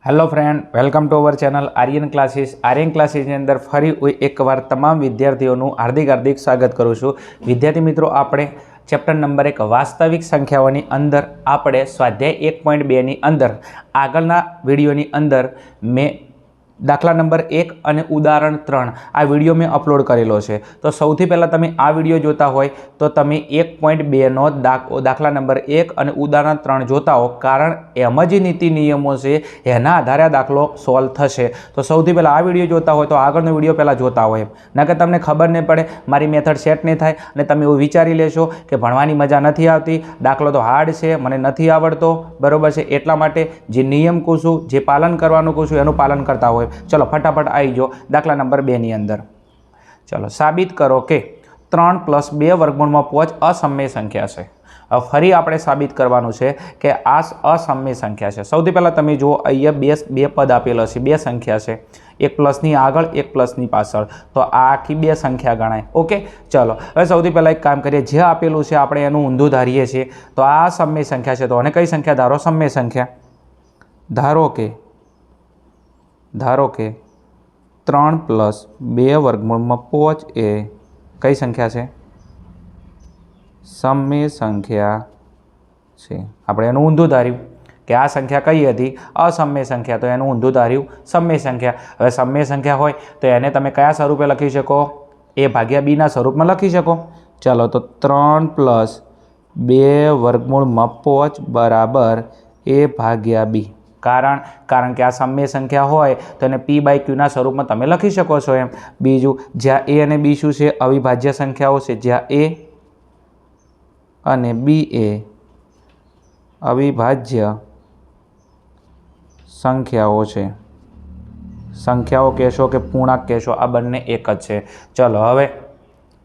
Hello friend, welcome to our channel Aryan classes अंदर फरी एक बार तमाम विद्यार्थीओं हार्दिक हार्दिक स्वागत करूँ छूँ। विद्यार्थी मित्रों, आपणे चैप्टर नंबर 1 वास्तविक संख्याओं अंदर आपणे स्वाध्याय 1.2 अंदर आगळना विडियोनी अंदर मैं दाखला नंबर 1 और उदाहरण 3 आ विडियो में अपलोड करेलो है। तो सौथी पहला तमे आ विडियो जोता होय तो तमे 1.2 नो दाखला नंबर 1 और उदाहरण 3 जोता हो, कारण एम जी नीति नियमों से एना आधारे आ दाखलो सॉल्व थशे। तो सौथी पहला आ विडियो जोता हो तो आगळनो विडियो पहला जोता होय, न कि तमने खबर नहीं पड़े, मारी मेथड सेट नहीं थाय अने तमे एवुं विचारी लेशो कि भणवानी मजा नहीं आती, दाखलो तो हार्ड है, मने नहीं आवड़तो, बरोबर है। एटला माटे जे नियम कहूँ छुं, जे पालन करवानुं कहूं छुं एनुं पालन करता होय। चलो फटाफट आई जाओ दाखला नंबर 2 नी अंदर। चलो साबित करो कि 3 + 2 वर्गमूल में 5 असमय संख्या है। अब फरी आपणे साबित करवानुं छे कि आ असमय संख्या है। सौथी पहला तमे जुओ, अहींया बे पद आपेला छे, बे संख्या है, एक प्लसनी आगळ एक प्लसनी पाछळ, तो आ आखी बे संख्या गणाय। ओके, चलो हवे सौथी पहला एक काम करिए, जे आपेलुं छे आपणे एनुं ऊंधुं धारीए छीए। तो आ समय संख्या है, तो आने कई संख्या धारो? समय संख्या। धारो के 3 + 2 वर्गमूल में 5 ए कई संख्या है? समय संख्या है। आपणे एनुं ऊंधुं धार्युं कि आ संख्या कई हती? असमय संख्या, तो एनुं ऊंधुं धार्युं समय संख्या। हवे समय संख्या होय तो एने तमे कया स्वरूपे लखी शको? ए भाग्या बी ना स्वरूप में लखी शको। चलो तो 3 + 2 वर्गमूल में 5 बराबर ए भाग्या बी। कारण कि आ समय संख्या होय तो एने p/q ना स्वरूप में तमे लखी शको छो एम। बीजू, ज्यां ए अने बी शुं छे? अविभाज्य संख्याओ छे। ज्यां ए अने बी ए अविभाज्य संख्याओ छे। संख्याओ कहेशो कि पूर्णांक कहेशो, आ बंने एक ज छे। चलो हवे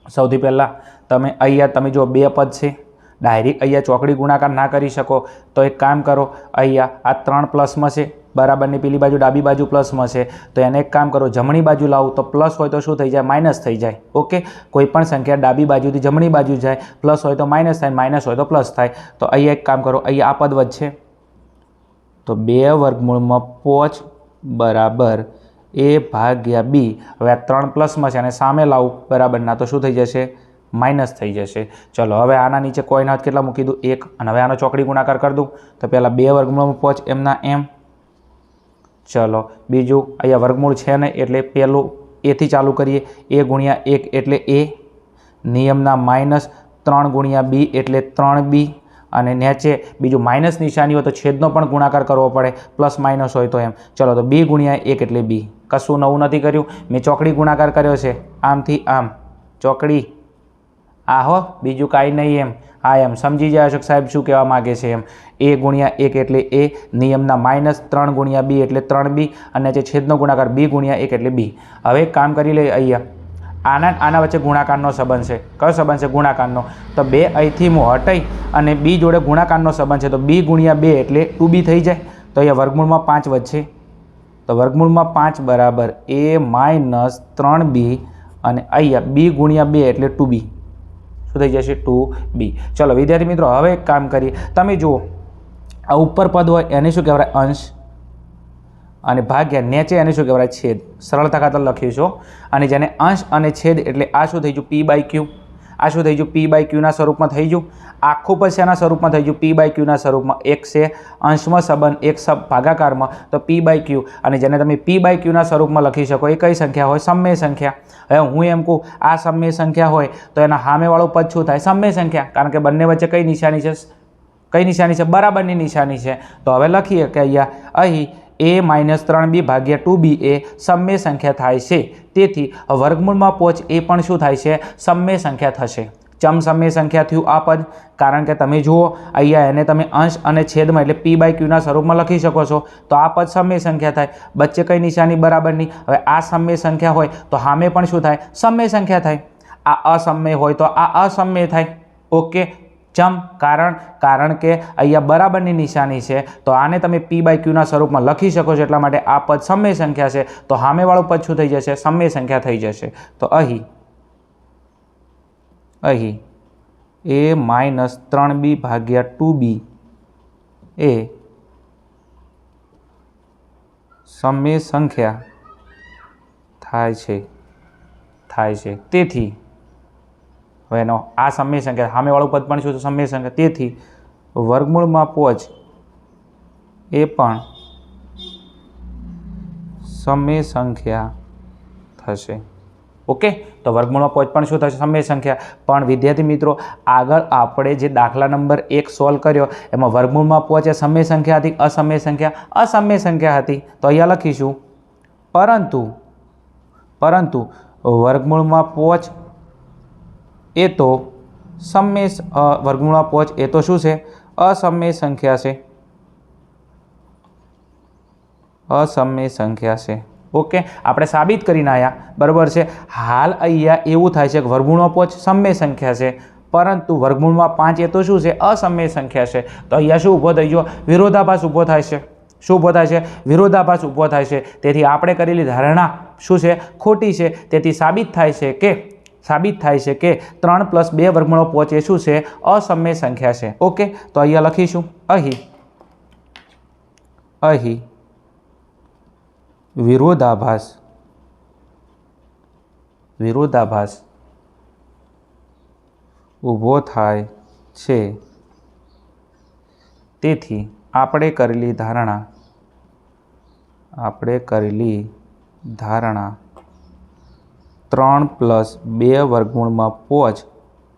सौथी पहला तमे अहींया तमे जो 2 पद छे, डायरेक्ट अहींया चौकड़ी गुणाकार ना करी शको, तो एक काम करो, अहींया आ 3 प्लस में छे, बराबर ने पीली बाजू डाबी बाजू प्लस में छे, तो एने एक काम करो, जमणी बाजू लावो तो प्लस होय तो शुं थई जाय? माइनस थई जाय। ओके, कोईपण संख्या डाबी बाजूथी जमणी बाजू जाए, प्लस होय तो माइनस थाय, माइनस होय तो प्लस थाय। तो अहींया एक काम करो, अहींया आ पद वच्चे तो 2 वर्गमूल में 5 बराबर ए भाग्या बी। हवे 3 प्लस में छे अने सामे लावो बराबर ना, तो शुं थई जशे? माइनस थई जशे। चलो हवे आना नीचे कोई ना केटला मूकी दूं? 1, अने हवे आनो चौकड़ी गुणाकार कर दूं तो पहला 2 वर्गमूल में 5 एमना एम। चलो बीजू, अहींया वर्गमूल छे ने एटले पहेलुं ए थी चालू करिए, ए गुणिया 1 एटले ए, नियमना -3 गुणिया बी एटले 3b, अने नीचे बीजू माइनस निशानी हो तो छेदनो पण गुणाकार करवो पड़े, प्लस माइनस होय तो एम। चलो तो b गुणिया 1 एटले b। कशुं नवुं नथी कर्युं, मैं चौकड़ी गुणाकार कर्यो छे, आमथी आम चौकड़ी आ हो, बीजू कांई नहीं एम। हाँ एम समझी जाए अशोक साहेब शुं कहेवा मांगे छे एम। ए गुणिया 1 एटले ए, नियमना -3 गुणिया बी एटले 3b, अने जे छेदनो गुणाकार b गुणिया 1 एटले b। हवे एक काम करी लईए, अहींया आना वच्चे गुणाकारनो संबंध छे। कयो संबंध छे? गुणाकारनो। तो 2 અહીંથી હું હટાઈ અને b જોડે ગુણાકારનો સંબંધ છે, તો b ગુણ્યા 2 એટલે 2b થઈ જાય। તો અહીંયા વર્ગમૂળમાં 5 વચ્ચે, તો વર્ગમૂળમાં 5 બરાબર a - 3b, અને અહીંયા b ગુણ્યા 2 એટલે 2b, શું થઈ જશે? 2b। ચલો વિદ્યાર્થી મિત્રો, હવે એક કામ કરીએ, તમે જુઓ આ ઉપર પદ હોય એને શું કહેવાય? અંશ, અને ભાગ્યા નેચે એને શું કહેવાય? છેદ। સરળતા ખાતર લખીશું, અને જેને અંશ અને છેદ એટલે આ શું થઈ ગયું? p/q। આ શું થઈ ગયું? p/q ના સ્વરૂપમાં થઈ ગયું। આખું પછી શેના સ્વરૂપમાં થઈ ગયું? p/q ના સ્વરૂપમાં। એક છે અંશમાં સંબંધ, એક ભાગાકારમાં, તો p/q, અને જેને તમે p/q ના સ્વરૂપમાં લખી શકો એ કઈ સંખ્યા હોય? સમય સંખ્યા। હવે હું એમ કહું આ સમય સંખ્યા હોય તો એના સામેવાળું પદ શું થાય? સમય સંખ્યા, કારણ કે બંને વચ્ચે કઈ નિશાની છે? કઈ નિશાની છે? બરાબરની નિશાની છે। તો હવે લખીએ કે અહીંયા અહીં a - 3b ભાગ્યા 2b એ સમય સંખ્યા થાય છે। તેથી વર્ગમૂળમાં 5 એ પણ શું થાય છે? સમય સંખ્યા થશે। ચમ સમય સંખ્યા થયું આ પદ? કારણ કે તમે જુઓ અહીંયા એને તમે અંશ અને છેદમાં એટલે p/q ના સ્વરૂપમાં લખી શકો છો, તો આ પદ સમય સંખ્યા થાય। વચ્ચે કઈ નિશાની? બરાબરની। હવે આ સમય સંખ્યા હોય તો સામે પણ શું થાય? સમય સંખ્યા થાય। આ અસમય હોય તો આ અસમય થાય। ઓકે, ચમ? કારણ કે અહીંયા બરાબરની નિશાની છે, તો આને તમે p/q ના સ્વરૂપમાં લખી શકો છો, એટલા માટે આ પદ સમય સંખ્યા છે, તો સામેવાળું પદ શું થઈ જશે? સમય સંખ્યા થઈ જશે। તો અહીં a - 3b ભાગ્યા 2b એ સમય સંખ્યા થાય છે તેથી હવે એનો આ સમય સંખ્યા સામેવાળું પદ પણ શું છે સમય સંખ્યા તેથી વર્ગમૂળમાં 5 એ પણ સમય સંખ્યા થશે. ઓકે, તો વર્ગમૂળમાં 5 પણ શું થશે સમય સંખ્યા. પણ વિદ્યાર્થી મિત્રો આગળ આપણે જે દાખલા નંબર 1 સોલ્વ કર્યો એમાં વર્ગમૂળમાં 5 એ સમય સંખ્યા હતી અસમય સંખ્યા હતી. તો અહીંયા લખીશું પરંતુ વર્ગમૂળમાં 5 એ તો વર્ગમૂળમાં 5 એ તો શું છે અસમય સંખ્યા છે. ઓકે, આપણે સાબિત કરીને આવ્યા બરાબર છે. હાલ અહીંયા એવું થાય છે કે વર્ગમૂળમાં 5 સમય સંખ્યા છે પરંતુ વર્ગમૂળમાં 5 એ તો શું છે અસમય સંખ્યા છે. તો અહીંયા શું ઊભો થઈ ગયો વિરોધાભાસ ઊભો થાય છે. શું ઊભો થાય છે વિરોધાભાસ ઊભો થાય છે. તેથી આપણે કરેલી ધારણા શું છે ખોટી છે. તેથી સાબિત થાય છે કે 3 + 2 વર્ગમૂળ 5 એ શું છે અસમય સંખ્યા છે. ઓકે, તો અહીંયા લખીશું અહીં વિરોધાભાસ ઊભો થાય છે. તેથી આપણે કરેલી ધારણા 3 + 2 વર્ગમૂળમાં 5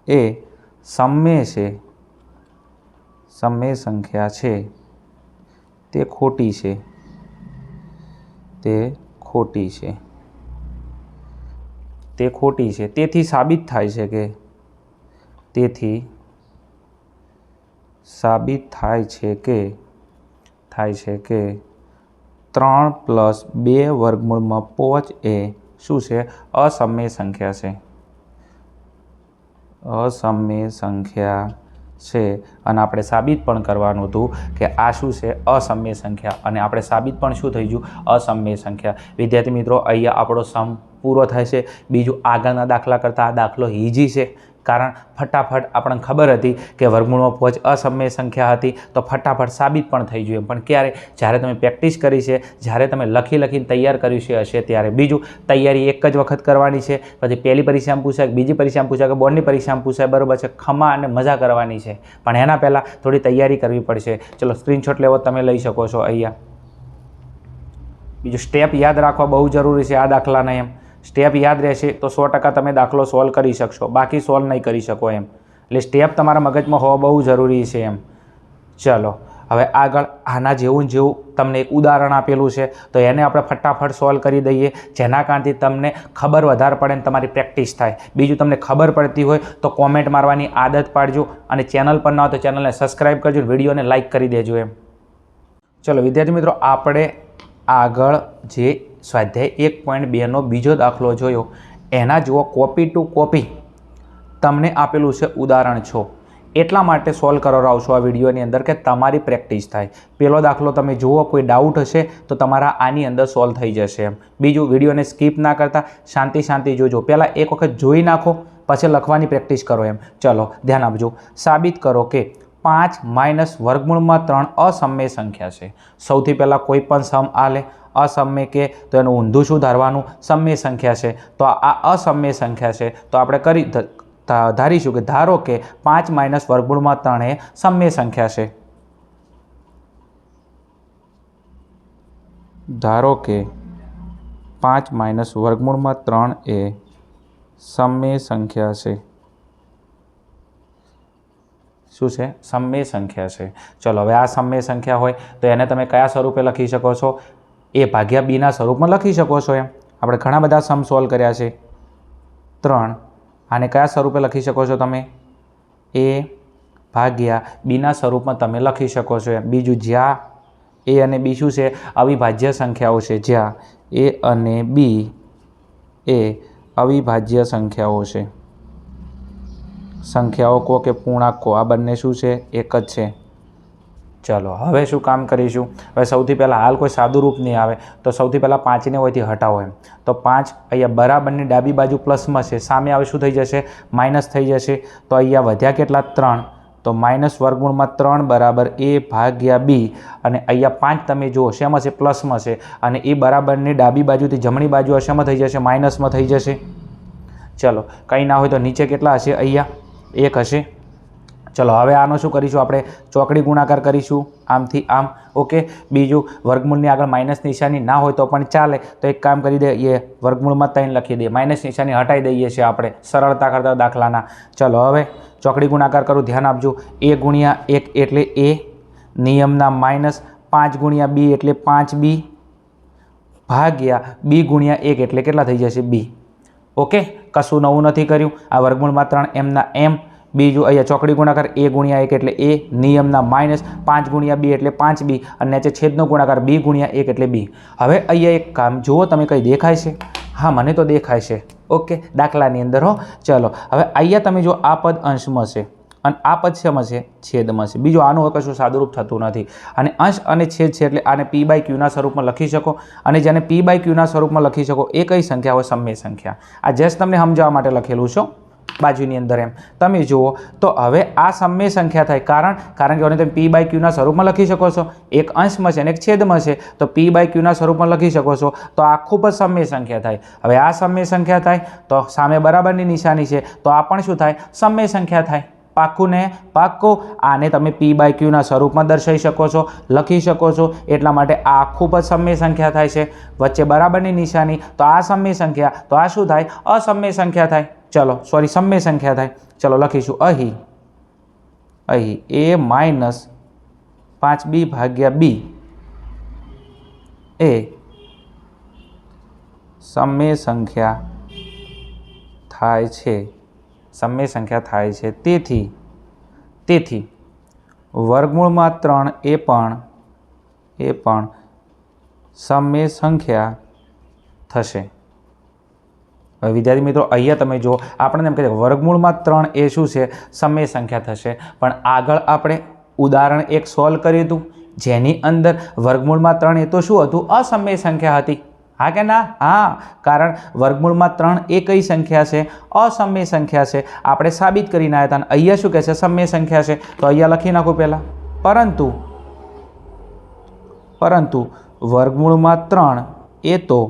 એ સમય સંખ્યા છે તે ખોટી છે. તેથી સાબિત થાય છે કે 3 + 2 વર્ગમૂળમાં 5 એ શું છે અસમય સંખ્યા છે. અને આપણે સાબિત પણ કરવાનું હતું કે આ શું છે અસમય સંખ્યા અને આપણે સાબિત પણ શું થઈ ગયું અસમય સંખ્યા. વિદ્યાર્થી મિત્રો અહીંયા આપણો સમ પૂરો થાય છે. બીજું આગળના દાખલા કરતાં આ દાખલો ઇઝી છે કારણ ફટાફટ આપણને ખબર હતી કે વર્ગમૂળમાં 5 અસમય સંખ્યા હતી તો ફટાફટ સાબિત પણ થઈ ગયું. પણ ક્યારે જ્યારે તમે પ્રેક્ટિસ કરી છે જ્યારે તમે લખીને તૈયાર કર્યું છે હશે ત્યારે. બીજું તૈયારી એક જ વખત કરવાની છે. પછી પહેલી પરીક્ષામાં પૂછાય બીજી પરીક્ષામાં પૂછાય કે બોર્ડની પરીક્ષામાં પૂછાય બરાબર છે. ખમા અને મજા કરવાની છે પણ એના પહેલાં થોડી તૈયારી કરવી પડશે. ચલો સ્ક્રીનશોટ લેવો તમે લઈ શકો છો અહીંયા. બીજું સ્ટેપ યાદ રાખવા બહુ જરૂરી છે આ દાખલાના. એમ સ્ટેપ યાદ રહેશે તો 100% તમે દાખલો સોલ્વ કરી શકશો, બાકી સોલ્વ નહીં કરી શકો એમ. એટલે સ્ટેપ તમારા મગજમાં હોવા બહુ જરૂરી છે એમ. ચલો હવે આગળ આના જેવું તમને એક ઉદાહરણ આપેલું છે તો એને આપણે ફટાફટ સોલ્વ કરી દઈએ જેના કારણથી તમને ખબર વધારે પડે ને તમારી પ્રેક્ટિસ થાય. બીજું તમને ખબર પડતી હોય તો કોમેન્ટ મારવાની આદત પાડજો અને ચેનલ પર ન હોય તો ચેનલને સબસ્ક્રાઈબ કરજો, વિડીયોને લાઇક કરી દેજો એમ. ચલો વિદ્યાર્થી મિત્રો આપણે આગળ જે સ્વાધ્યાય 1.2નો બીજો દાખલો જોયો એના જુઓ કોપી ટુ કોપી તમને આપેલું છે ઉદાહરણ 6. એટલા માટે સોલ્વ કરાવશો આ વિડીયોની અંદર કે તમારી પ્રેક્ટિસ થાય. પહેલો દાખલો તમે જુઓ, કોઈ ડાઉટ હશે તો તમારા આની અંદર સોલ્વ થઈ જશે એમ. બીજું વિડીયોને સ્કીપ ના કરતા શાંતિ જોજો. પહેલાં એક વખત જોઈ નાખો પછી લખવાની પ્રેક્ટિસ કરો એમ. ચલો ધ્યાન આપજો. સાબિત કરો કે 5 - વર્ગમૂળમાં 3 અસમય સંખ્યા છે. સૌથી પહેલાં કોઈ પણ સમ આલે અસમય કે તો એનું ઊંધું શું ધારવાનું સમય સંખ્યા છે. તો આ અસમય સંખ્યા છે તો આપણે ધારીશું કે ધારો કે 5 - વર્ગમૂળમાં 3 એ સમય સંખ્યા છે. ધારો કે 5 - વર્ગમૂળમાં 3 એ સમય સંખ્યા છે. શું છે સમય સંખ્યા છે. ચલો હવે આ સમય સંખ્યા હોય તો એને તમે કયા સ્વરૂપે લખી શકો છો? a/bના સ્વરૂપમાં લખી શકો છો એમ. આપણે ઘણા બધા સમ સોલ્વ કર્યા છે. 3 આને કયા સ્વરૂપે લખી શકો છો તમે? a/bના સ્વરૂપમાં તમે લખી શકો છો એમ. બીજું જ્યાં a અને b શું છે અવિભાજ્ય સંખ્યાઓ છે. જ્યાં a અને b એ અવિભાજ્ય સંખ્યાઓ છે. સંખ્યાઓ કહો કે પૂર્ણાંકો આ બંને શું છે એક જ છે. ચલો હવે શું કામ કરીશું? હવે સૌથી પહેલાં હાલ કોઈ સાદું રૂપ નહીં આવે તો સૌથી પહેલાં 5ને હોયથી હટાવો એમ. તો 5 અહીંયા બરાબરની ડાબી બાજુ પ્લસમાં છે, સામે આવે શું થઈ જશે માઇનસ થઈ જશે. તો અહીંયા વધ્યા કેટલા 3 તો માઇનસ વર્ગમૂળમાં 3 બરાબર a ભાગ્યા b અને અહીંયા 5 તમે જુઓ શેમાં છે પ્લસમાં છે અને એ બરાબરની ડાબી બાજુથી જમણી બાજુ શેમાં થઈ જશે માઇનસમાં થઈ જશે. ચલો કંઈ ના હોય તો નીચે કેટલા હશે અહીંયા 1 હશે. ચલો હવે આનો શું કરીશું આપણે ચોકડી ગુણાકાર કરીશું આમથી આમ. ઓકે બીજું વર્ગમૂળની આગળ માઇનસ નિશાની ના હોય તો પણ ચાલે તો એક કામ કરી દઈએ વર્ગમૂળમાં 3 લખી દઈએ માઇનસ નિશાની હટાવી દઈએ છીએ આપણે સરળતા કરતા દાખલાના. ચલો હવે ચોકડી ગુણાકાર કરું ધ્યાન આપજો. a ગુણ્યા 1 એટલે a નિયમના માઇનસ 5 ગુણ્યા b એટલે 5b ભાગ્યા b ગુણ્યા 1 એટલે કેટલા થઈ જશે b. ઓકે કશું નવું નથી કર્યું. આ વર્ગમૂળમાં 3 એમના એમ. બીજું અહીંયા ચોકડી ગુણાકાર a ગુણ્યા 1 એટલે a નિયમના માઇનસ 5 ગુણ્યા b એટલે 5b અને નીચે છેદનો ગુણાકાર b ગુણ્યા 1 એટલે b. હવે અહીંયા એક કામ જુઓ તમે કંઈ દેખાય છે? હા મને તો દેખાય છે. ઓકે દાખલાની અંદર હો. ચલો હવે અહીંયા તમે જો આ પદ અંશમાં છે અને આ પદ શેમાં છે છેદમાં છે. બીજું આનું કશું સાદુરૂપ થતું નથી અને અંશ અને છેદ છે એટલે આને p બાય ક્યુના સ્વરૂપમાં લખી શકો અને જેને p બાય ક્યુના સ્વરૂપમાં લખી શકો એ કઈ સંખ્યા હોય સમય સંખ્યા. આ જસ્ટ તમને સમજાવવા માટે લખેલું છે બાજુની અંદર એમ તમે જુઓ તો હવે આ સમય સંખ્યા થાય કારણ કે તમે p બાય ક્યુના સ્વરૂપમાં લખી શકો છો. એક અંશમાં છે અને એક છેદમાં છે તો p બાય ક્યુના સ્વરૂપમાં લખી શકો છો તો આ ખૂબ જ સમય સંખ્યા થાય. હવે આ સમય સંખ્યા થાય તો સામે બરાબરની નિશાની છે તો આ પણ શું થાય સમય સંખ્યા થાય. પાક્કું ને પાક્કું. આને તમે p બાય ક્યુના સ્વરૂપમાં દર્શાવી શકો છો લખી શકો છો એટલા માટે આ ખૂબ જ સમય સંખ્યા થાય છે. વચ્ચે બરાબરની નિશાની તો આ સમય સંખ્યા તો આ શું થાય અસમય સંખ્યા થાય. ચલો સોરી સમય સંખ્યા થાય. ચલો લખીશું અહીં a માઇનસ 5b ભાગ્યા b એ સમય સંખ્યા થાય છે. સમય સંખ્યા થાય છે. તેથી વર્ગમૂળમાં 3 એ પણ સમય સંખ્યા થશે. હવે વિદ્યાર્થી મિત્રો અહીંયા તમે જો આપણને એમ કહે વર્ગમૂળમાં 3 એ શું છે સમય સંખ્યા થશે પણ આગળ આપણે ઉદાહરણ એક સોલ્વ કર્યું હતું જેની અંદર વર્ગમૂળમાં 3 એ તો શું હતું અસમય સંખ્યા હતી. હા કે ના? હા કારણ વર્ગમૂળમાં 3 એ કઈ સંખ્યા છે અસમય સંખ્યા છે. આપણે સાબિત કરીને આવ્યા હતા અને અહીંયા શું કહે છે સમય સંખ્યા છે તો અહીંયા લખી નાખું પહેલાં પરંતુ વર્ગમૂળમાં 3 એ તો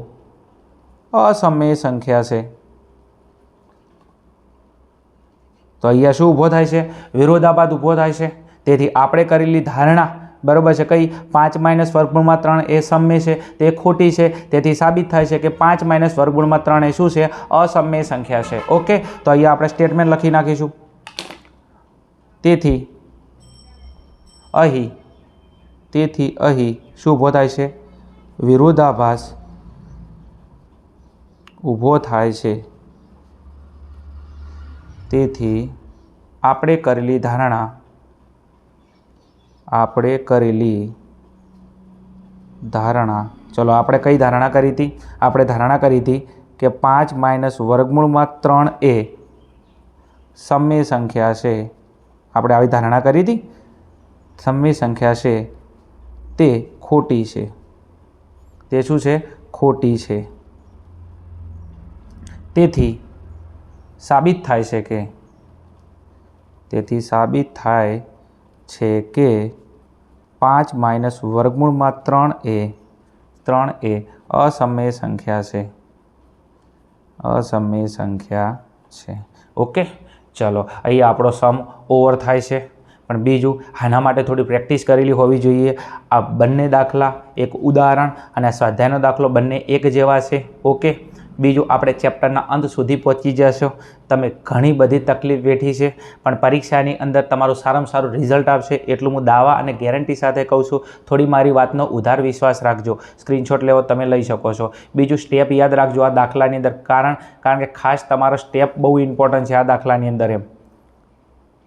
અસમય સંખ્યા છે તો અહીંયા શું ઊભો થાય છે વિરોધાભાસ ઊભો થાય છે. તેથી આપણે કરેલી ધારણા બરાબર છે કઈ 5 માઇનસ વર્ગમૂળમાં 3 એ સમય છે તે ખોટી છે. તેથી સાબિત થાય છે કે 5 માઇનસ વર્ગમૂળમાં 3 એ શું છે અસમય સંખ્યા છે. ઓકે તો અહીંયા આપણે સ્ટેટમેન્ટ લખી નાખીશું. તેથી અહીં શું ઊભો થાય છે વિરોધાભાસ ઊભો થાય છે. તેથી આપણે કરેલી ધારણા ચલો આપણે કઈ ધારણા કરી હતી? આપણે ધારણા કરી હતી કે 5 માઇનસ વર્ગમૂળમાં 3 એ સમય સંખ્યા છે. આપણે આવી ધારણા કરી હતી સમય સંખ્યા છે તે ખોટી છે. તે શું છે ખોટી છે. તેથી સાબિત થાય છે કે 5 માઇનસ વર્ગમૂળમાં 3 એ અસમય સંખ્યા છે. ઓકે ચલો અહીં આપણો સમ ઓવર થાય છે પણ બીજું આના માટે થોડી પ્રેક્ટિસ કરેલી હોવી જોઈએ. આ બંને દાખલા એક ઉદાહરણ અને સ્વાધ્યાયનો દાખલો બંને એક જેવા છે. ઓકે બીજું આપણે ચેપ્ટરના અંત સુધી પહોંચી જશો. તમે ઘણી બધી તકલીફ વેઠી છે પણ પરીક્ષાની અંદર તમારું સારામાં સારું રિઝલ્ટ આવશે એટલું હું દાવા અને ગેરંટી સાથે કહું છું. થોડી મારી વાતનો ઉધાર વિશ્વાસ રાખજો. સ્ક્રીનશોટ લેવો તમે લઈ શકો છો. બીજું સ્ટેપ યાદ રાખજો આ દાખલાની અંદર કારણ કે ખાસ તમારો સ્ટેપ બહુ ઇમ્પોર્ટન્ટ છે આ દાખલાની અંદર એમ.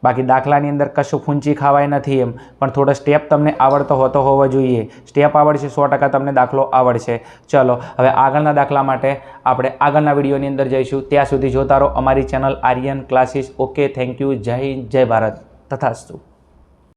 બાકી દાખલાની અંદર કશું ફૂંચી ખાવાય નથી એમ પણ થોડો સ્ટેપ તમને આવડતો હોવો જોઈએ. સ્ટેપ આવડશે 100% તમને દાખલો આવડશે. ચલો હવે આગળના દાખલા માટે આપણે આગળના વિડીયોની અંદર જઈશું. ત્યાં સુધી જોતા રહો અમારી channel Aryan classes. Okay thank you. જય હિન્દ જય ભારત તથાસ્તુ.